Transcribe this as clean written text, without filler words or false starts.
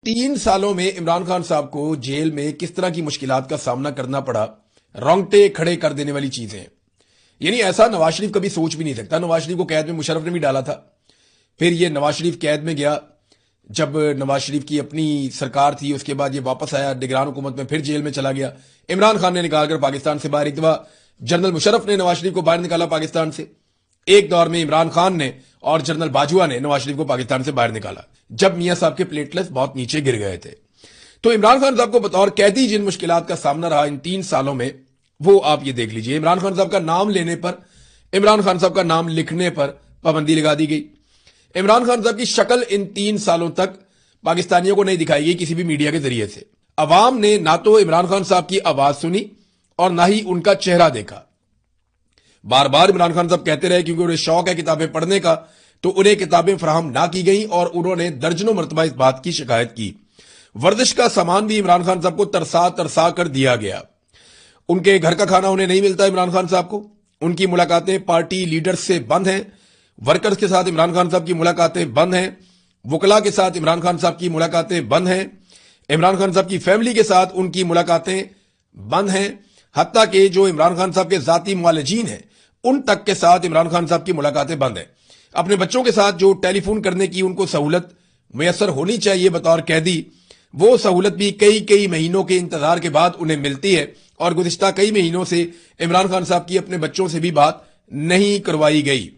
3 سالوں میں عمران خان صاحب کو جیل میں کس طرح کی مشکلات کا سامنا کرنا پڑا، رونگٹے کھڑے کر دینے والی چیزیں ہیں۔ یعنی ایسا نواز شریف کبھی سوچ بھی نہیں سکتا۔ نواز شریف کو قید میں مشرف نے بھی ڈالا تھا، پھر یہ نواز شریف قید میں گیا، جب نواز شریف کی اپنی سرکار تھی اس کے بعد یہ واپس آیا نگران حکومت میں، پھر جیل میں چلا گیا۔ عمران خان نے نکال کر پاکستان سے باہر، ایک دفعہ جنرل مشرف نے نواز شریف کو باہر نکالا پاکستان سے، ایک دور میں عمران خان نے اور جنرل باجوہ نے نواز شریف کو پاکستان سے باہر نکالا جب میاں صاحب کے پلیٹلیٹس بہت نیچے گر گئے تھے۔ تو عمران خان صاحب کو بطور قیدی جن مشکلات کا سامنا رہا ان 3 سالوں میں، وہ آپ یہ دیکھ لیجئے۔ عمران خان صاحب کا نام لینے پر، عمران خان صاحب کا نام لکھنے پر پابندی لگا دی گئی۔ عمران خان صاحب کی شکل ان 3 سالوں تک پاکستانیوں کو نہیں دکھائی گئی کسی بھی میڈیا کے ذریعے سے۔ عوام نے نہ تو عمران خان صاحب کی آواز سنی اور نہ ہی ان کا چہرہ دیکھا۔ بار بار عمران خان صاحب کہتے رہے کیونکہ انہیں شوق ہے کتابیں پڑھنے کا، تو انہیں کتابیں فراہم نہ کی گئیں اور انہوں نے درجنوں مرتبہ اس بات کی شکایت کی۔ ورزش کا سامان بھی عمران خان صاحب کو ترسا کر دیا گیا۔ ان کے گھر کا کھانا انہیں نہیں ملتا عمران خان صاحب کو۔ ان کی ملاقاتیں پارٹی لیڈرز سے بند ہیں، ورکرز کے ساتھ عمران خان صاحب کی ملاقاتیں بند ہیں، وکلاء کے ساتھ عمران خان صاحب کی ملاقاتیں بند ہیں، عمران خان صاحب کی فیملی کے ساتھ ان کی ملاقاتیں بند ہیں، حتیٰ کہ جو عمران خان صاحب کے ذاتی معالجین ہیں ان تک کے ساتھ عمران خان صاحب کی ملاقاتیں بند ہیں۔ اپنے بچوں کے ساتھ جو ٹیلی فون کرنے کی ان کو سہولت میسر ہونی چاہیے بطور قیدی، وہ سہولت بھی کئی مہینوں کے انتظار کے بعد انہیں ملتی ہے، اور گزشتہ کئی مہینوں سے عمران خان صاحب کی اپنے بچوں سے بھی بات نہیں کروائی گئی۔